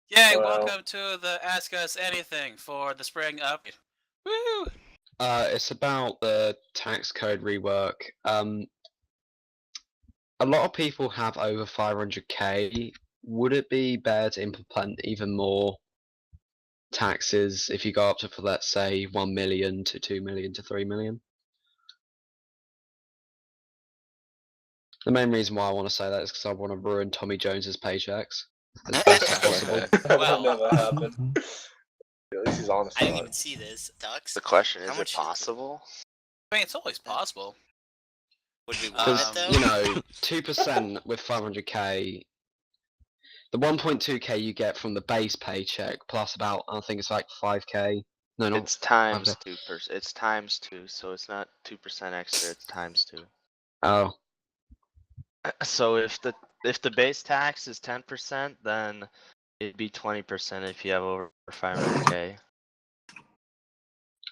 Yay, Hello. welcome to the Ask Us Anything for the spring update. Woo! It's about the tax code rework. A lot of people have over 500k. Would it be better to implement even more taxes if you go up to, for let's say, 1 million to 2 million to 3 million? The main reason why I want to say that is because I want to ruin Tommy Jones's paychecks as best as possible. That would never happen. At least he's honest. I didn't even see this. Ducks? The question How is, it much- possible? I mean, it's always possible. Would we want Because, it though? you know, 2% with 500k, the 1.2k you get from the base paycheck plus about, I think it's like 5k. No, not It's times okay. 2%. It's times 2, so it's not 2% extra. It's times 2. Oh, So if the base tax is 10%, then it'd be 20% if you have over 500k.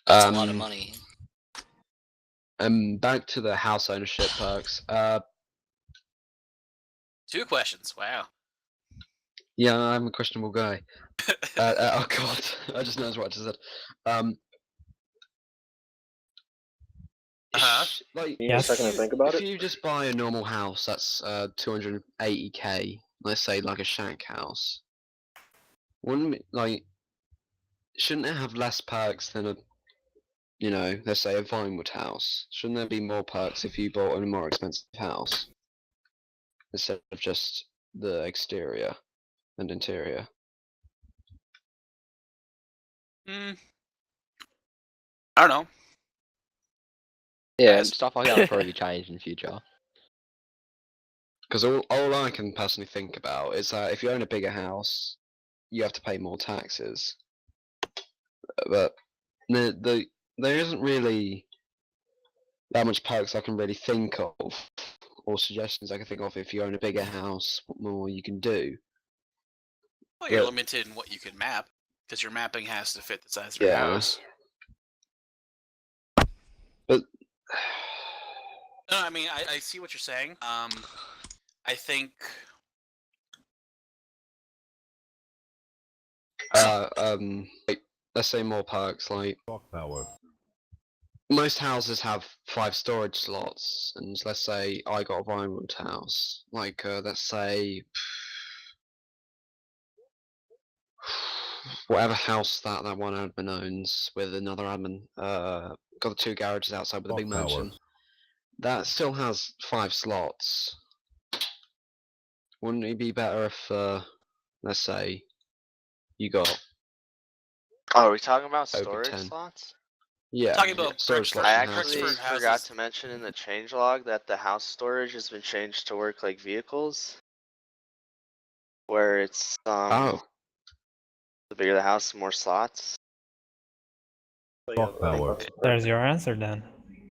That's a lot of money. Back to the house ownership perks. 2 questions, wow. Yeah, I'm a questionable guy. Oh god, I just noticed what I just said. Like, You need a second to think about if it? you just buy a normal house that's 280k, let's say like a shack house, wouldn't it, like, shouldn't it have less perks than a, you know, let's say a Vinewood house? Shouldn't there be more perks if you bought a more expensive house instead of just the exterior and interior? I don't know. Yeah, Yes. stuff like that will probably change in the future. Because all I can personally think about is that if you own a bigger house, you have to pay more taxes. But there isn't really that much perks I can really think of, or suggestions I can think of if you own a bigger house, what more you can do. Well, you're Yeah. limited in what you can map, because your mapping has to fit the size of your Yeah. house. But No, I mean, I see what you're saying. I think... like, let's say more perks, like, most houses have 5 storage slots, and let's say I got a Vinewood house, like, let's say, whatever house that one admin owns with another admin, got the 2 garages outside with a big mansion, that still has 5 slots. Wouldn't it be better if, let's say, you got, Oh, are we talking about Over storage 10. slots? yeah, Talking about storage perks slots I in actually houses. for forgot houses. to mention in the changelog that the house storage has been changed to work like vehicles. Where it's, Oh, the bigger the house, the more slots. There's your answer then.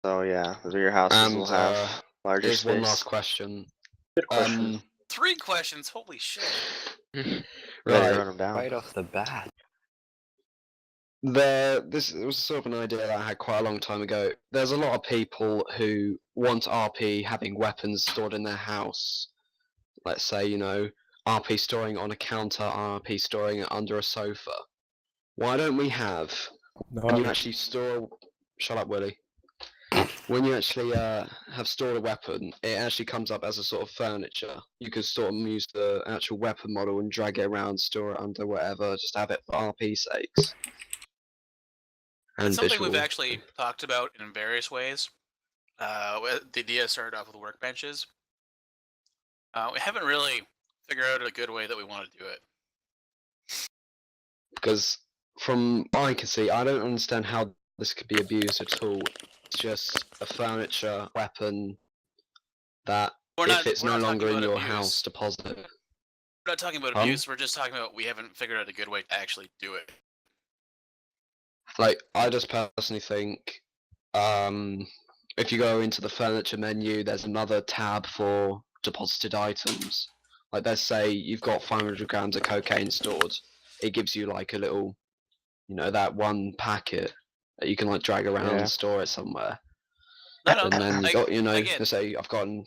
So yeah, the bigger houses will and have larger here's space. one last question. Good question. 3 questions, holy shit. Ready to Right, run them down. Right off the bat. this was sort of an idea that I had quite a long time ago. There's a lot of people who want RP having weapons stored in their house. Let's say, you know, RP storing it on a counter, RP storing it under a sofa. Why don't we have, when you actually store, shut up Willie. When you actually have stored a weapon, it actually comes up as a sort of furniture. You can sort of use the actual weapon model and drag it around, store it under whatever, just have it for RP sakes. And It's something visual. we've actually talked about in various ways. The idea started off with workbenches. We haven't really figured out a good way that we want to do it. Because from what I can see, I don't understand how this could be abused at all. It's just a furniture weapon that, if it's no not longer talking in about your abuse. house, deposit it. We're not talking about abuse, we're just talking about we haven't figured out a good way to actually do it. Like, I just personally think, if you go into the furniture menu, there's another tab for deposited items. Like, let's say you've got 500 grams of cocaine stored. It gives you like a little, you know, that one packet that you can like drag around Yeah. and store it somewhere. No, And then you got, you know, again, let's say I've gotten,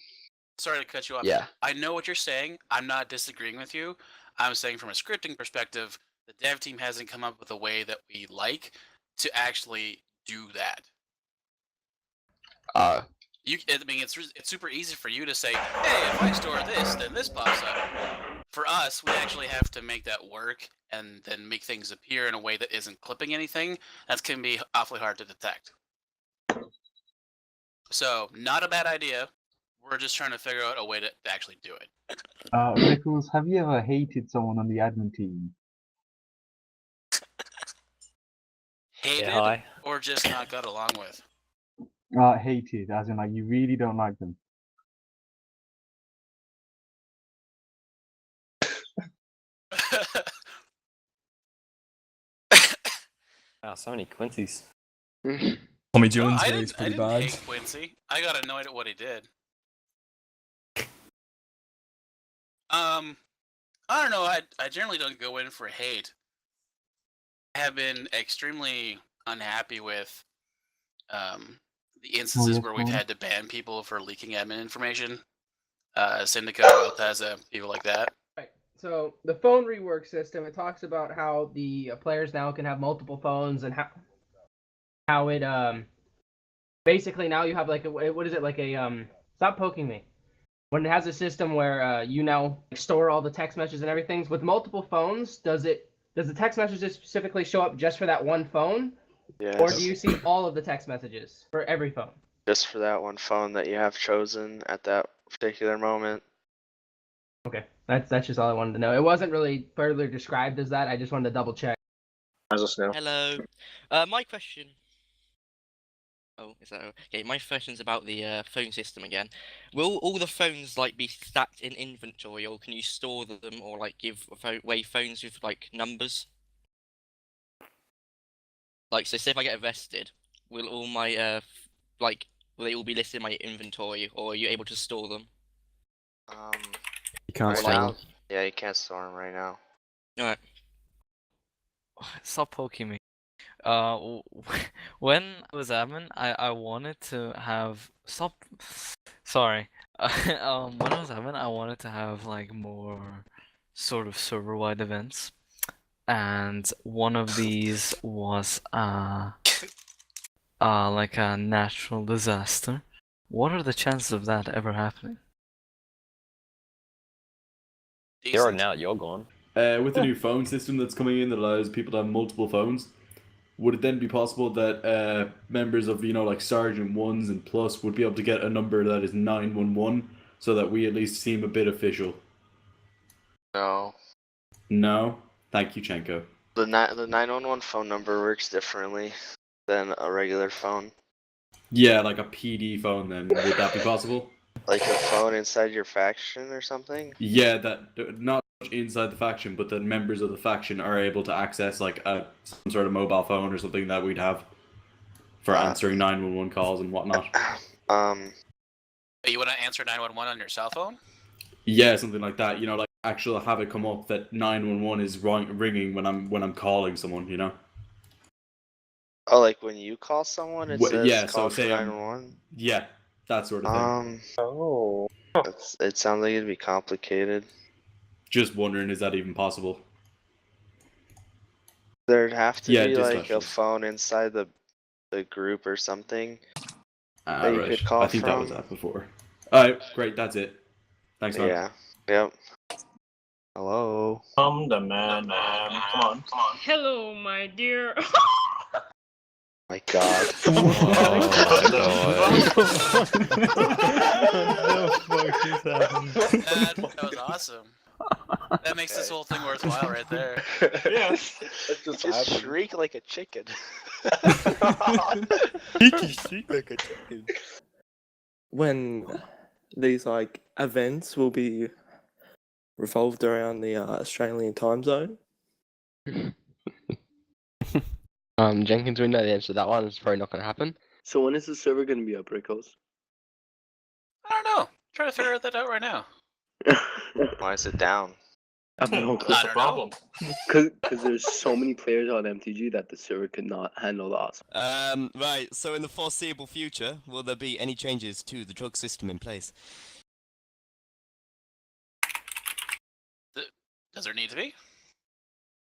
sorry to cut you off. yeah. I know what you're saying. I'm not disagreeing with you. I'm saying from a scripting perspective, the dev team hasn't come up with a way that we like to actually do that. I mean, it's super easy for you to say, hey, if I store this, then this pops up. For us, we actually have to make that work and then make things appear in a way that isn't clipping anything. That can be awfully hard to detect. So, not a bad idea. We're just trying to figure out a way to actually do it. Pickles, have you ever hated someone on the admin team? Hated hi. or just not got along with? Hated, as in like you really don't like them. Wow, so many Quincy's. Tommy No, Jones I rate's didn't pretty bad. hate Quincy. I got annoyed at what he did. I don't know. I generally don't go in for hate. I have been extremely unhappy with the instances where we've had to ban people for leaking admin information. Syndico, Alteza, people like that. Right. So the phone rework system, it talks about how the players now can have multiple phones and how it basically now you have like a, what is it, like a stop poking me. When it has a system where you now store all the text messages and everything with multiple phones, does the text messages specifically show up just for that one phone? Yes. Or do you see all of the text messages for every phone? Just for that one phone that you have chosen at that particular moment. Okay, that's just all I wanted to know. It wasn't really further described as that. I just wanted to double check. How's this now? Hello. My question. Oh, is that okay? My question's about the phone system again. Will all the phones like be stacked in inventory, or can you store them, or like give away phones with like numbers? Like, so say if I get arrested, will all my will they all be listed in my inventory, or are you able to store them? You can't Right store now, them. yeah, you can't store them right now. Alright. Stop poking me. When I was admin, I wanted to have Sorry. When I was admin, I wanted to have like more sort of server-wide events, and one of these was like a natural disaster. What are the chances of that ever happening? Here or now, you're gone. With the new phone system that's coming in that allows people to have multiple phones, would it then be possible that members of, like Sergeant 1s and Plus would be able to get a number that is 911 so that we at least seem a bit official? No. No? Thank you, Chenko. The 911 phone number works differently than a regular phone. Yeah, like a PD phone then. Would that be possible? Like a phone inside your faction or something? Yeah, that not inside the faction, but that members of the faction are able to access like some sort of mobile phone or something that we'd have for answering 911 calls and whatnot. You want to answer 911 on your cell phone? Yeah, something like that. Like actually have it come up that 911 is ringing when I'm calling someone. Oh, like when you call someone, it says yeah, call so for say 911? Yeah, that sort of thing. Oh. It sounds like it'd be complicated. Just wondering, is that even possible? There'd have to be like a dispatches. phone inside the group or something. Ah, that you right. could call I think that from. was that before. Alright, great, that's it. Thanks, man. Yeah. Yep. Hello. I'm the man. Come on. Hello, my dear. My God. That was awesome. That makes this whole thing worthwhile right there. Yeah. Just shriek like a chicken. When these like events will be revolved around the Australian time zone. Jenkins, we know the answer to that one. It's probably not going to happen. So when is the server going to be up, Rickles? I don't know. I'm trying to figure that out right now. Why is it down? I don't know. I don't know. Because there's so many players on MTG that the server could not handle the awesome. Right, so in the foreseeable future, will there be any changes to the drug system in place? Does there need to be?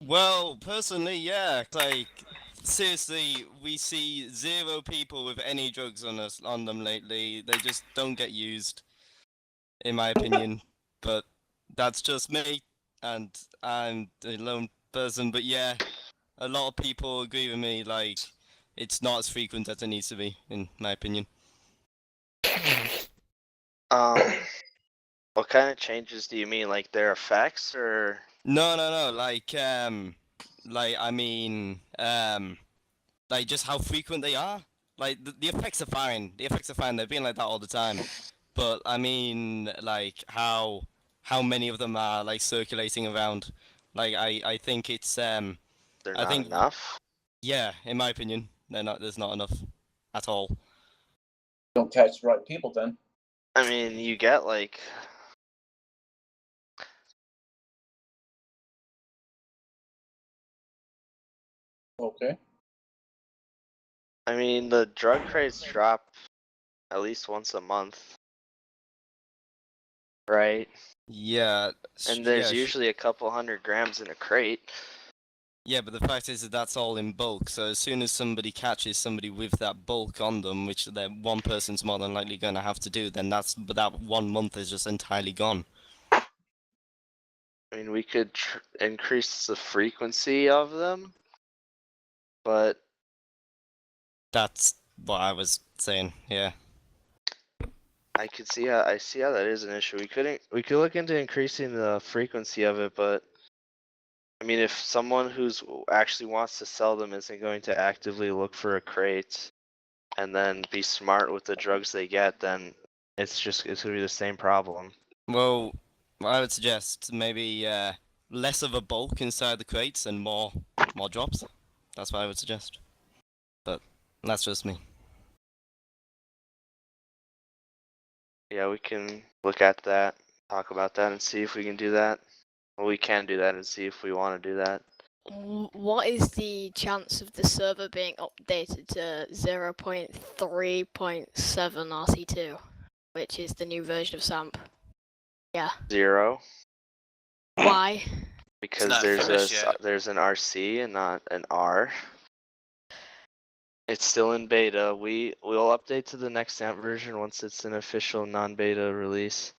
Well, personally, yeah. Like, seriously, we see 0 people with any drugs on them lately. They just don't get used, in my opinion. But that's just me, and I'm a lone person. But yeah, a lot of people agree with me. Like, it's not as frequent as it needs to be, in my opinion. What kind of changes do you mean? Like their effects, or? No. Like, I mean, like just how frequent they are. Like the effects are fine. The effects are fine. They've been like that all the time. But I mean, like how many of them are like circulating around? Like I think it's They're I not think enough? yeah, in my opinion, they're not. There's not enough at all. Don't catch the right people then. I mean, you get like. Okay. I mean, the drug crates drop at least once a month, right? Yeah. And there's yeah, usually a couple 100 grams in a crate. Yeah, but the fact is that that's all in bulk. So as soon as somebody catches somebody with that bulk on them, which that one person's more than likely going to have to do, then that 1 month is just entirely gone. I mean, we could increase the frequency of them, but That's what I was saying. Yeah. I see how that is an issue. We could look into increasing the frequency of it, but I mean, if someone who's actually wants to sell them isn't going to actively look for a crate and then be smart with the drugs they get, then it's gonna be the same problem. Well, I would suggest maybe less of a bulk inside the crates and more drops. That's what I would suggest. But that's just me. Yeah, we can look at that, talk about that, and see if we can do that. Well, we can do that and see if we want to do that. What is the chance of the server being updated to 0.3.7 RC2, which is the new version of SAMP? Yeah. 0. Why? Because not finished yet. there's an RC and not an R. It's still in beta. We'll update to the next SAMP version once it's an official non-beta release.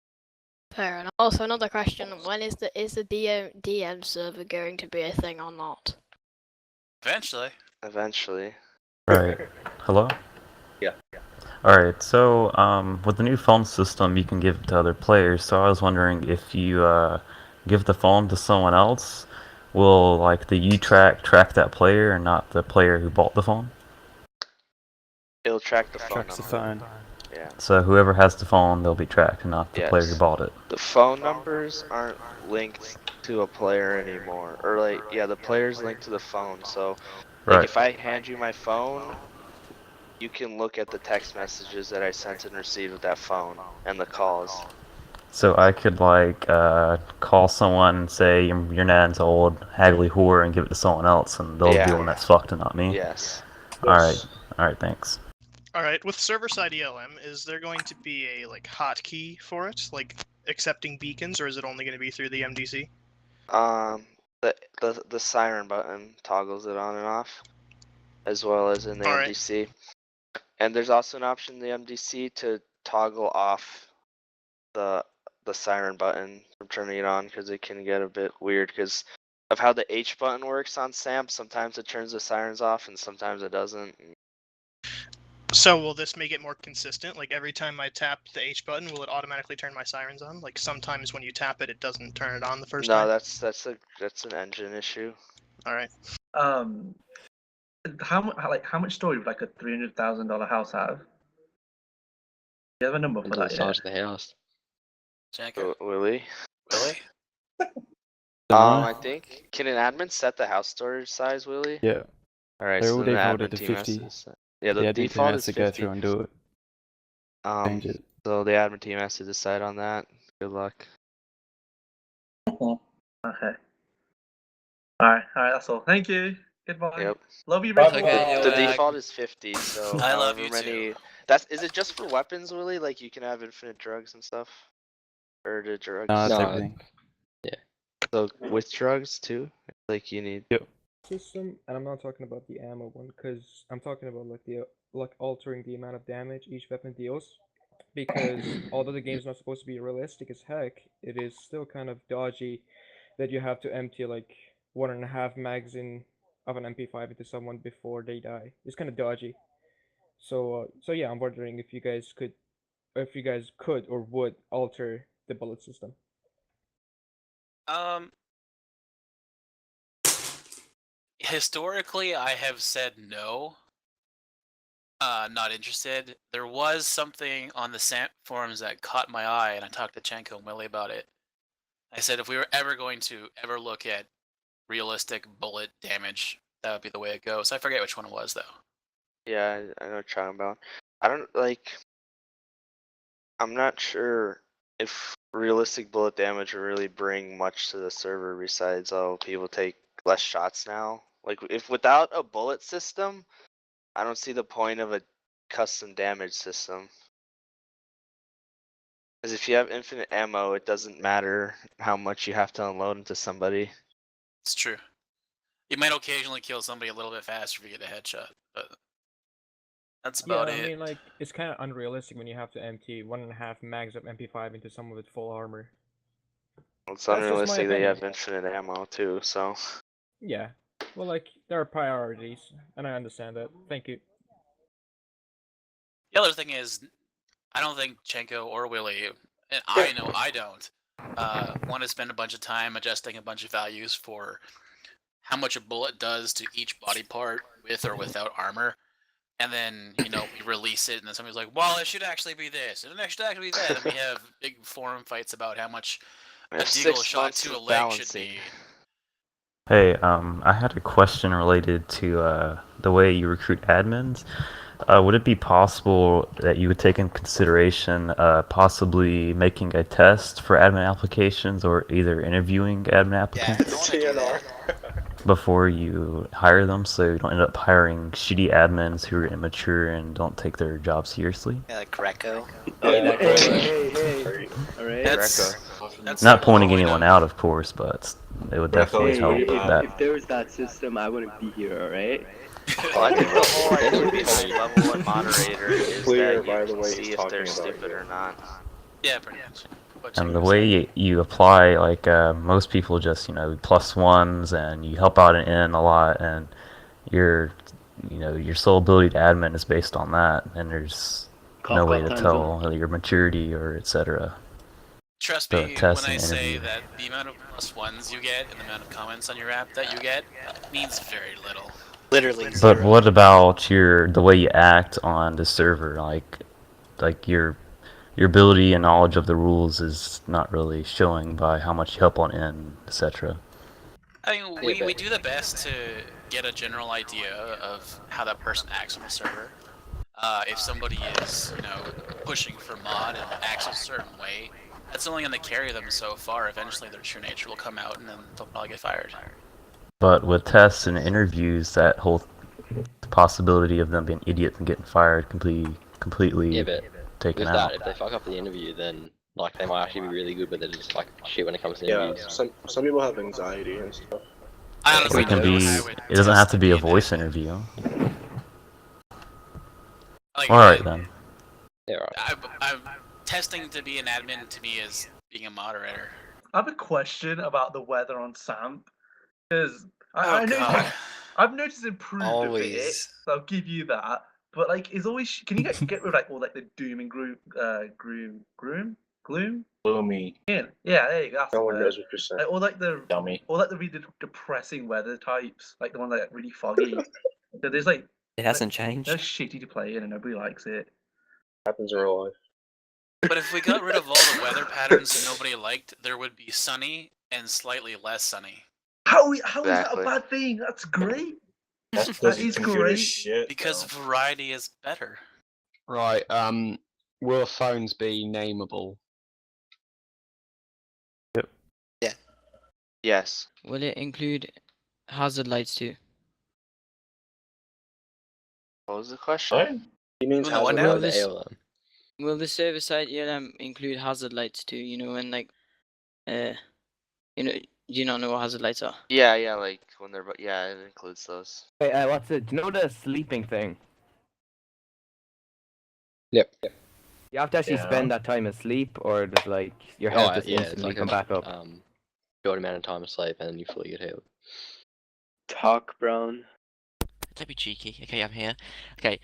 Fair enough. Also, another question: when is the DM server going to be a thing or not? Eventually. Eventually. Right. Hello? Yeah. Alright, so with the new phone system you can give it to other players, so I was wondering if you give the phone to someone else, will like the U-track track that player and not the player who bought the phone? It'll track the phone Tracks the phone. Yeah. So whoever has the phone, they'll be tracked, not the player who Yes. bought it. The phone numbers aren't linked to a player anymore. Or like, yeah, the player's linked to the phone. So like Right. if I hand you my phone, you can look at the text messages that I sent and received with that phone and the calls. So I could like call someone and say your nan's old haggly whore and give it to someone else, and they'll be the one that's fucked and not me. Yes. All right, thanks. Alright, with server-side ELM, is there going to be a like hotkey for it, like accepting beacons, or is it only going to be through the MDC? The siren button toggles it on and off, as well as in the MDC. And there's also an option in the MDC to toggle off the siren button from turning it on, because it can get a bit weird because of how the H button works on SAMP. Sometimes it turns the sirens off and sometimes it doesn't. So will this make it more consistent? Like every time I tap the H button, will it automatically turn my sirens on? Like sometimes when you tap it, it doesn't turn it on the first time? No, that's an engine issue. Alright. How much storage would like a $300,000 house have? Do you have a number for Into the that size yet? of the house. Willie? Willie? I think, can an admin set the house storage size, Willie? Yeah. Alright, They're so all then the defaulted admin to team has 50. to set. Yeah, the admin team default has is to 50. go through and do it. Change it. So the admin team has to decide on that. Good luck. Okay. Alright, that's all. Thank you. Goodbye. Yep. Love you, Rachel. The default is 50, so I love however you many. too. Is it just for weapons, Willie? Like you can have infinite drugs and stuff? Or the drugs? No, that's everything. Yeah. So with drugs too, like you need. Yep. System, and I'm not talking about the ammo one, because I'm talking about like altering the amount of damage each weapon deals. Because although the game's not supposed to be realistic as heck, it is still kind of dodgy that you have to empty like 1.5 mags of an MP5 into someone before they die. It's kind of dodgy. So yeah, I'm wondering if you guys could or would alter the bullet system. Historically, I have said no. Not interested. There was something on the SAMP forums that caught my eye, and I talked to Chenko and Willie about it. I said if we were ever going to look at realistic bullet damage, that would be the way it goes. I forget which one it was though. Yeah, I know what you're talking about. I don't like. I'm not sure if realistic bullet damage will really bring much to the server besides people take less shots now. Like if without a bullet system, I don't see the point of a custom damage system. Because if you have infinite ammo, it doesn't matter how much you have to unload into somebody. It's true. You might occasionally kill somebody a little bit faster if you get a headshot, but that's about it. I mean, like, it's kind of unrealistic when you have to empty 1.5 mags of MP5 into someone with full armor. Well, it's That's just my unrealistic that you have opinion. infinite ammo too, so. Yeah. Well, like, there are priorities, and I understand that. Thank you. The other thing is, I don't think Chenko or Willie, and I know I don't, want to spend a bunch of time adjusting a bunch of values for how much a bullet does to each body part with or without armor. And then, we release it, and then somebody's like, well, it should actually be this, and it should actually be that. And we have big forum fights about how much a deagle shot to a leg should be. Hey, I had a question related to the way you recruit admins. Would it be possible that you would take in consideration possibly making a test for admin applications or either interviewing admin applicants before you hire them, so you don't end up hiring shitty admins who are immature and don't take their job seriously? Yeah, like Greco. Hey. Alright. That's Not pointing anyone out, of course, but it would definitely help that. If there was that system, I wouldn't be here, alright? Well, I think the whole idea would be level 1 moderator is that you can see if they're stupid or not. Yeah, pretty much. And the way you apply, like most people just +1s and you help out an N a lot, and your sole ability to admin is based on that, and there's no way to tell your maturity or etc. Trust me when I say that the amount of +1s you get and the amount of comments on your app that you get means very little. Literally. But what about the way you act on the server? Like your ability and knowledge of the rules is not really showing by how much you help on N, etc. I mean, we do the best to get a general idea of how that person acts on the server. If somebody is, pushing for mod and acts a certain way, that's only going to carry them so far. Eventually their true nature will come out and then they'll probably get fired. But with tests and interviews, that whole possibility of them being idiots and getting fired completely taken out. If they fuck up the interview, then like they might actually be really good, but they're just like shit when it comes to interviews. Some people have anxiety and stuff. I honestly It can be. It doesn't have to be a voice interview. Alright then. Yeah, right. I'm testing to be an admin to me is being a moderator. I have a question about the weather on SAMP, because I've noticed improved a bit, so I'll give you that. But like, is always can you get rid of like all like the doom and gloom? Gloomy. Yeah, there you go. That's No the one word. knows what you're saying. Like, or like the dummy. Or like the really depressing weather types, like the one that's really foggy. So there's like It hasn't changed. they're shitty to play in, and nobody likes it. Happens in real life. But if we got rid of all the weather patterns that nobody liked, there would be sunny and slightly less sunny. How is that a bad thing? That's great. That is great. Because variety is better. Right, will phones be nameable? Yeah. Yes. Will it include hazard lights too? What was the question? He means Will the server side ELM include hazard lights too? And like, Do you not know what hazard lights are? Yeah, like when they're yeah, it includes those. Wait, what's it? Do you know the sleeping thing? Yep. You have to actually spend that time asleep, or does like your health just yeah, it's instantly like come back up? short amount of time of sleep and then you fully get healed. Talk, Brown. Don't be cheeky. Okay, I'm here. Okay,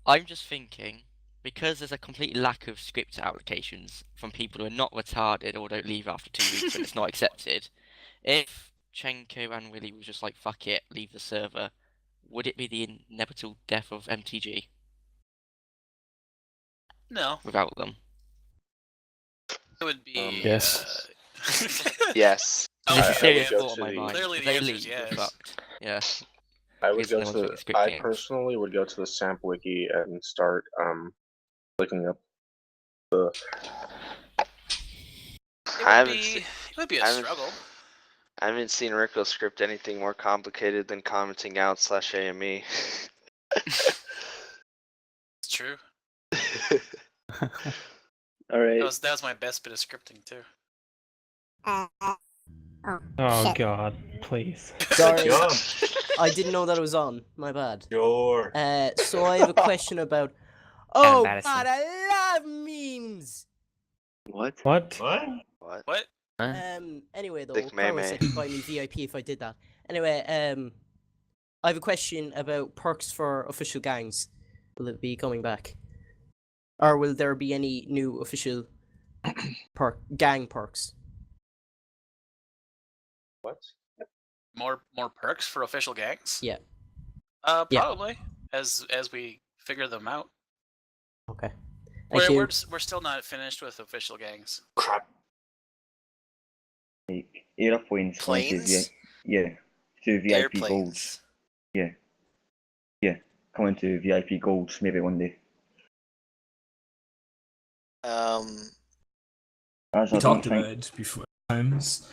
I'm just thinking, because there's a complete lack of script applications from people who are not retarded or don't leave after 2 weeks and it's not accepted, if Chenko and Willie was just like, fuck it, leave the server, would it be the inevitable death of MTG? No. Without them? It would be. Yes. Yes. Oh, It's a okay. serious go thought to on my the- mind. Clearly If the they answer is leave, we're yes. fucked. Yeah. I would Because go no one's to. fucking script I games. personally would go to the SAMP wiki and start looking up the. It would be a I haven't- struggle. I haven't seen Rico script anything more complicated than commenting out /AME. It's true. All right. That was my best bit of scripting too. Oh god, please. Sorry, I didn't know that it was on. My bad. Sure. So I have a question about. Oh god, I love memes. What? What? What? Anyway, though, Dick Carlos May said he'd buy me VIP if I did that. Anyway, I have a question about perks for official gangs. Will it be coming back, or will there be any new official gang perks? What? More perks for official gangs? Yeah. Yeah. Probably as we figure them out. Okay. We're still not finished with official gangs. Crap. Like airplanes. Planes? Yeah. To VIP Airplanes. golds. Yeah. Yeah. Coming to VIP golds maybe one day. As We I don't talked think. about it before times.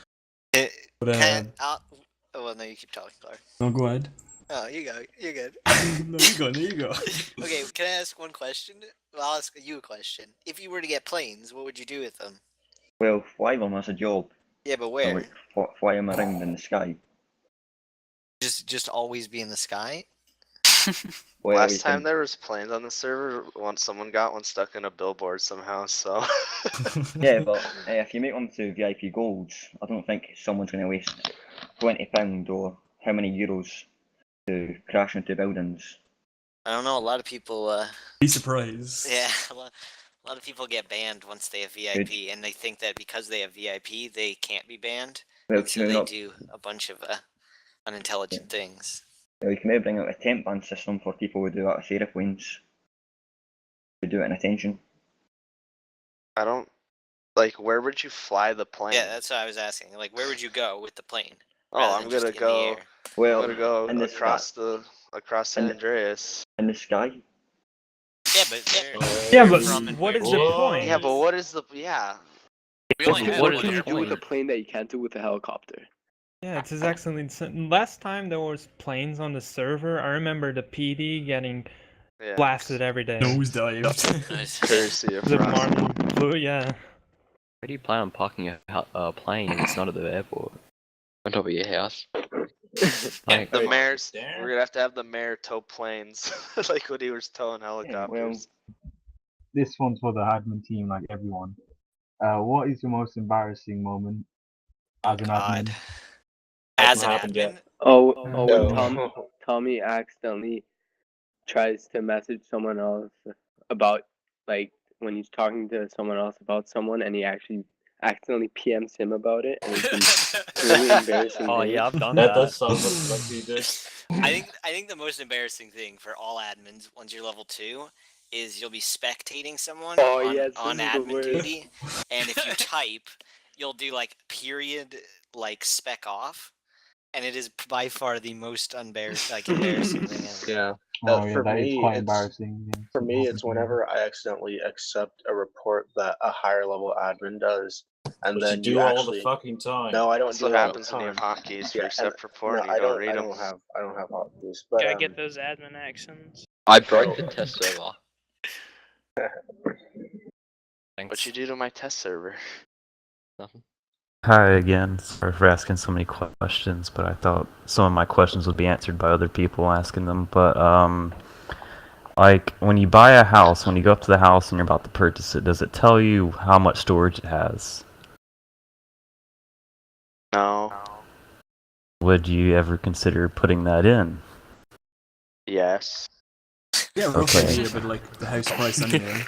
It, But, oh, well, no, you keep talking, Clark. no, go ahead. Oh, you go. You're good. No, you go. There you go. Okay, can I ask one question? Well, I'll ask you a question. If you were to get planes, what would you do with them? Well, fly them as a job. Yeah, but So, where? like, fly them around in the sky. Just always be in the sky? Well, Last we time can- there was planes on the server, someone got one stuck in a billboard somehow. So. Yeah, but if you make them to VIP golds, I don't think someone's going to waste £20 or how many euros to crash into buildings. I don't know. A lot of people. Be surprised. Yeah, a lot of people get banned once they have VIP, and they think that because they have VIP, they can't be banned, Well, and so can we they not- do a bunch of unintelligent things. We can maybe bring out a temp ban system for people who do that with airplanes. We do it in attention. I don't like. Where would you fly the plane? Yeah, that's what I was asking. Like, where would you go with the plane? Oh, rather I'm than just gonna in the go. air? Well, I'm gonna go in the across sky. across San In the- Andreas. In the sky? Yeah, but they're Yeah, but from what is the Whoa. point? Yeah, but what is the We only had What one can you do with a airplane. plane that you can't do with a helicopter? Yeah, it's exactly last time there was planes on the server. I remember the PD getting blasted every day. Nosedived. Courtesy of The Frost. Marlin Blue, yeah. Where do you plan on parking a plane if it's not at the airport? On top of your house? Like, The mayor's. We're gonna have to have the mayor tow planes, like when he was towing helicopters. This one's for the admin team, like everyone. What is your most embarrassing moment as an admin? As an happened admin? yet. When Tommy accidentally tries to message someone else about, like, when he's talking to someone else about someone and he actually accidentally PMs him about it, and it's been really embarrassing. Oh thing. yeah, I've done That that. does sound like he did. I think the most embarrassing thing for all admins once you're level 2 is you'll be spectating someone Oh, on, yes, on this is the admin worst. duty, and if you type, you'll do like period like spec off, and it is by far the most embarrassing thing ever. Yeah. Oh, yeah, For that is me, quite it's embarrassing. Yeah. for me, it's whenever I accidentally accept a report that a higher level admin does, and Which then you do you all actually the fucking time. No, I don't That's do what it all happens the when you have time. hotkeys for Yeah, accept report. no, You don't read I them. don't have hotkeys, but Gotta get those admin actions. I broke the test server. What you do to my test server? Nothing. Hi again. Sorry for asking so many questions, but I thought some of my questions would be answered by other people asking them. But like when you buy a house, when you go up to the house and you're about to purchase it, does it tell you how much storage it has? No. Would you ever consider putting that in? Yes. Yeah, rough Okay. idea, but like the house price anyway.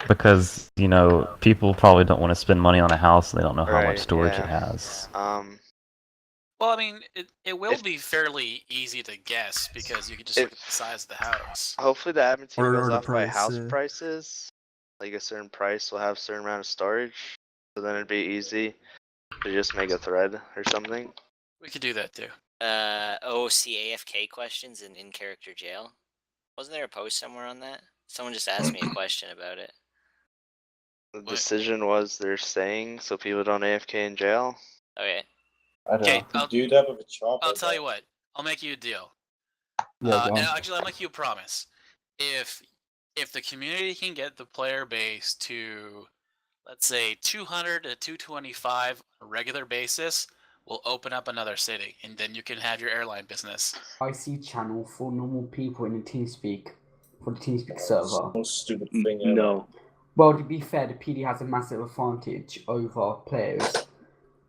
Because, you know, people probably don't want to spend money on a house and they don't know how much Right, storage it yeah. has. Well, I mean, it will be fairly easy to guess because you can just look at the size of the house. Hopefully the admin team Or goes the off by price, house yeah. prices. Like a certain price will have a certain amount of storage. So then it'd be easy to just make a thread or something. We could do that too. OC AFK questions in in-character jail. Wasn't there a post somewhere on that? Someone just asked me a question about it. The decision was they're staying so people don't AFK in jail. Okay. Okay, I'll tell you what. I'll make you a deal. Yeah, go on. And actually, I'll make you a promise. If the community can get the player base to, let's say, 200 to 225 on a regular basis, we'll open up another city, and then you can have your airline business. IC channel for normal people in the Teamspeak, for the Teamspeak server. Stupid thing ever. No. Well, to be fair, the PD has a massive advantage over players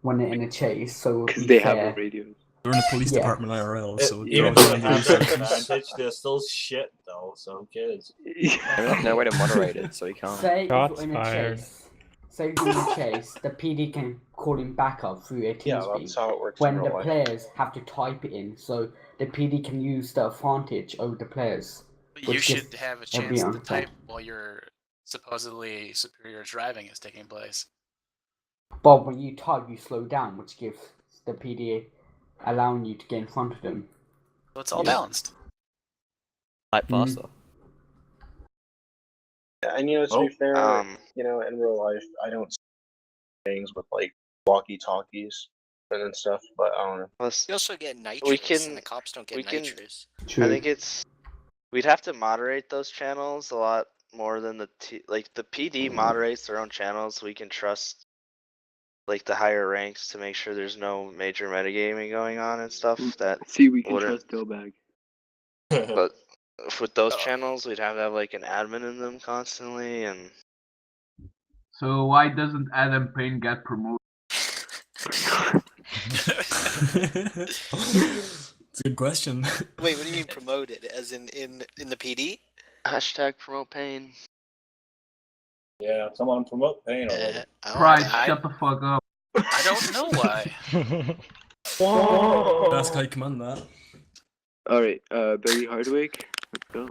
when they're in a chase, so Because be they fair. have a radio. They're in the police Yeah. department IRL, so Even they're though all they have doing that research. advantage, they're still shit though, so who cares? There's no way to moderate it, so you can't. Say if Shots you're in a fired. chase, say if you're in a chase, the PD can call him backup through a Yeah, Teamspeak. that's how it works in When real the life. players have to type it in, so the PD can use the advantage over the players. But which you should gives have a every chance to unfair. type while your supposedly superior driving is taking place. But when you type, you slow down, which gives the PD allowing you to get in front of them. So it's all balanced. Type faster. Yeah, and to be fair, in real life, I don't see things with like walkie-talkies and stuff, but I don't know. You also get nitrous, and the cops don't get nitrous. True. I think we'd have to moderate those channels a lot more than the PD moderates their own channels. We can trust like the higher ranks to make sure there's no major metagaming going on and stuff. That we can wouldn't. trust Dobag. But with those channels, we'd have to have like an admin in them constantly, and So why doesn't Adam Payne get promoted? It's a good question. Wait, what do you mean promoted? As in the PD? hashtag promote pain. Yeah, come on, promote pain already. Pride, shut the fuck up. I don't know why. Ask High Command that. Alright, Barry Hardwick, let's go.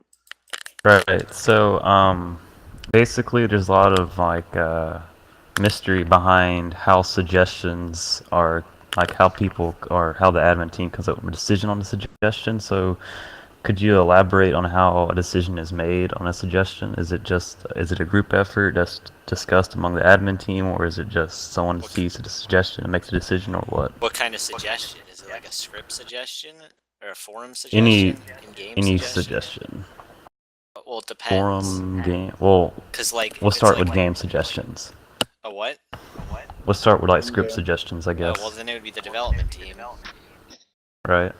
Right. So, basically, there's a lot of like mystery behind how suggestions are, like how people or how the admin team comes up with a decision on the suggestion. So, could you elaborate on how a decision is made on a suggestion? Is it a group effort that's discussed among the admin team, or is it just someone sees the suggestion and makes a decision, or what? What kind of suggestion? Is it like a script suggestion? Or a forum suggestion? Any suggestion. Well, it depends. Forum, game. Well, 'Cause, like, we'll it's start like- with game suggestions. A what? We'll start with like script suggestions, I guess. Well, then it would be the development team. Right.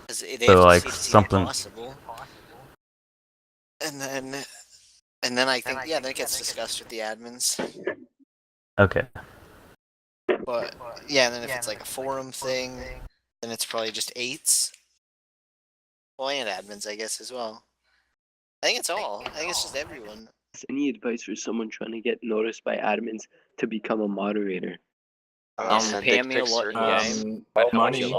'Cause they have So to like see if it's even something. possible. And then I think then it gets discussed with the admins. Okay. But yeah, and then if it's like a forum thing, then it's probably just 8s. Well, and admins, I guess, as well. I think it's all. I think it's just everyone. Any advice for someone trying to get noticed by admins to become a moderator? PM me a lot in game. Money.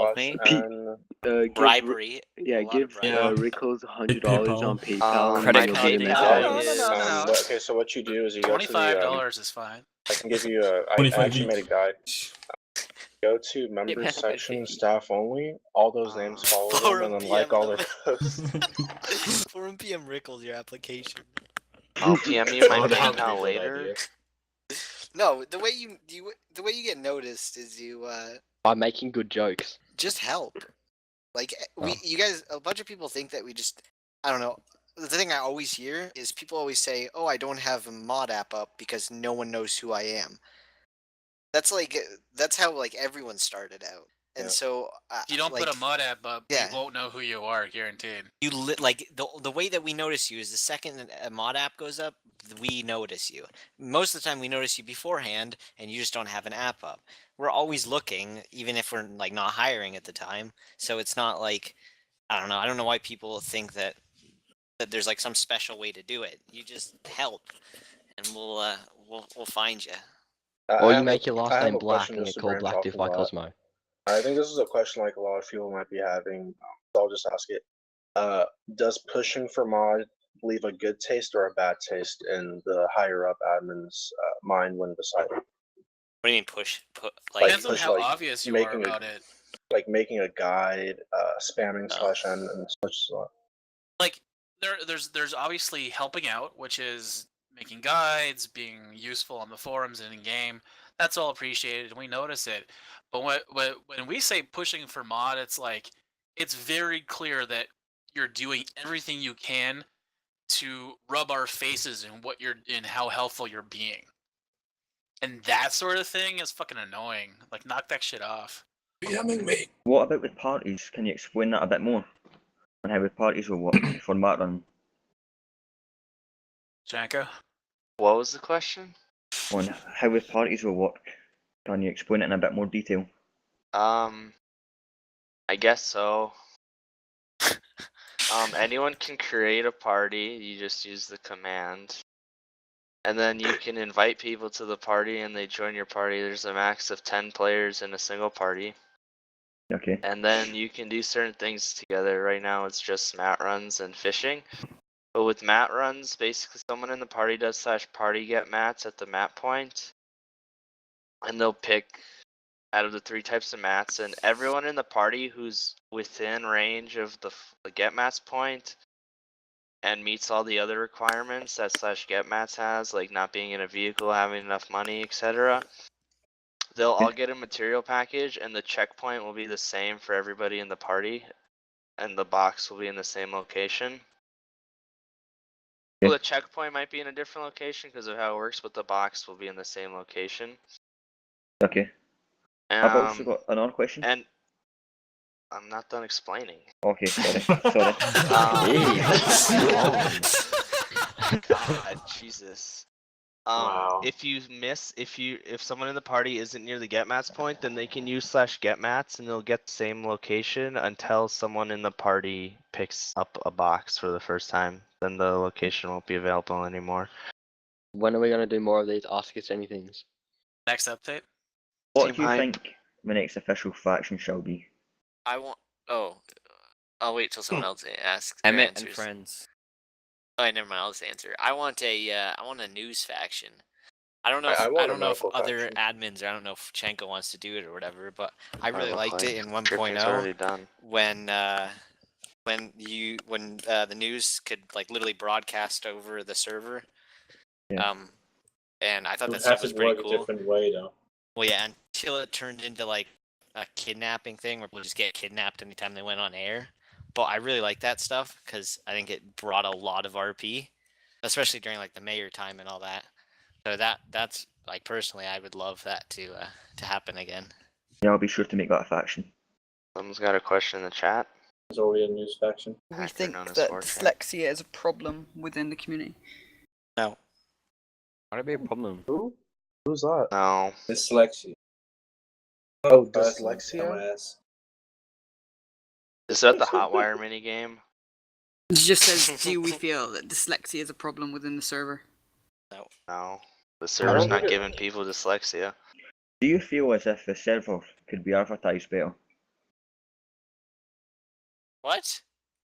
Bribery. Give Rickles $100 on PayPal. and Credit you'll card get him details. Okay, so what you do is you go to the $25 is fine. I can give you I 25 actually made a guide. Go to members section, staff only. All those names follow them, and then like all their posts. Forum PM Rickles your application. I'll PM you my PayPal later. No, the way you get noticed is you By making good jokes. just help. Like you guys, a bunch of people think that we just, I don't know. The thing I always hear is people always say, "Oh, I don't have a mod app up because no one knows who I am." That's how like everyone started out. And so If you don't put a mod app up, yeah. you won't know who you are, guaranteed. You like the way that we notice you is the second a mod app goes up, we notice you. Most of the time, we notice you beforehand, and you just don't have an app up. We're always looking, even if we're like not hiring at the time. So it's not like I don't know. I don't know why people think that there's like some special way to do it. You just help, and we'll find you. Or you make your last I have name a Black question and just get to called branch off Blackdiff of by that. Cosmo. I think this is a question like a lot of people might be having, so I'll just ask it. Does pushing for mod leave a good taste or a bad taste in the higher up admin's mind when deciding? What do you mean push? Depends on how obvious you are making about it. Like making a guide, spamming /n and such. Like there's obviously helping out, which is making guides, being useful on the forums and in game. That's all appreciated, and we notice it. But when we say pushing for mod, it's like it's very clear that you're doing everything you can to rub our faces in how helpful you're being. And that sort of thing is fucking annoying. Like, knock that shit off. What about with parties? Can you explain that a bit more? And how with parties will work for Mat Run? Janko? What was the question? On how with parties will work. Can you explain it in a bit more detail? I guess so. Anyone can create a party. You just use the command. And then you can invite people to the party and they join your party. There's a max of 10 players in a single party. Okay. And then you can do certain things together. Right now it's just mat runs and fishing. But with mat runs, basically someone in the party does /party get mats at the mat point. And they'll pick out of the 3 types of mats, and everyone in the party who's within range of the get mats point and meets all the other requirements that /get mats has, like not being in a vehicle, having enough money, etc. They'll all get a material package, and the checkpoint will be the same for everybody in the party, and the box will be in the same location. Well, the checkpoint might be in a different location because of how it works, but the box will be in the same location. Okay. I've also got another question. And I'm not done explaining. Okay, sorry. Sorry. God, Jesus. Wow. If someone in the party isn't near the get mats point, then they can use /get mats and they'll get the same location until someone in the party picks up a box for the first time. Then the location won't be available anymore. When are we going to do more of these Ask Us Anythings? Next update? What do you think the next official faction shall be? I'll wait till someone else asks. Emmett and Friends. Oh, never mind. I'll just answer. I want a news faction. I don't know. I If, want I a don't know if medical other faction. admins, or I don't know if Chenko wants to do it or whatever. But I really look liked like it in Griffin's already 1.0 done. when the news could like literally broadcast over the server. Yeah. And I thought It that has stuff to was pretty work cool. a different way, though. Well, yeah, until it turned into like a kidnapping thing where people just get kidnapped anytime they went on air. But I really like that stuff because I think it brought a lot of RP, especially during like the mayor time and all that. So that's like personally, I would love that to happen again. Yeah, I'll be sure to make that a faction. Someone's got a question in the chat. There's already a news faction. We think that dyslexia is a problem within the community. No. Might it be a problem? Who's that? No. Dyslexia. Oh, dyslexia? Dumbass. Is that the Hotwire minigame? It just says, do we feel that dyslexia is a problem within the server? No. The server's not giving people dyslexia. Do you feel as if the server could be advertised better? What?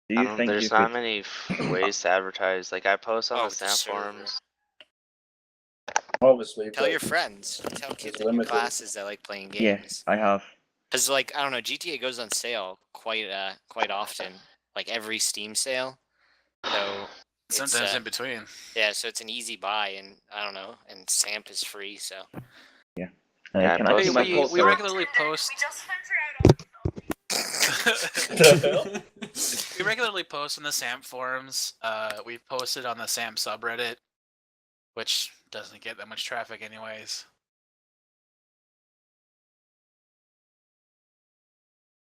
Do you think there's you not could... many ways to advertise. Like I post on the the SAMP server. forums. Obviously. Tell your friends. Tell kids in your classes that like playing games. Yeah, I have. Because like I don't know, GTA goes on sale quite often, like every Steam sale. So sometimes in between. Yeah, so it's an easy buy, and I don't know, and SAMP is free, so. Yeah. Can I do my thoughts We on- regularly post. We regularly post in the SAMP forums. We've posted on the SAMP subreddit, which doesn't get that much traffic anyways.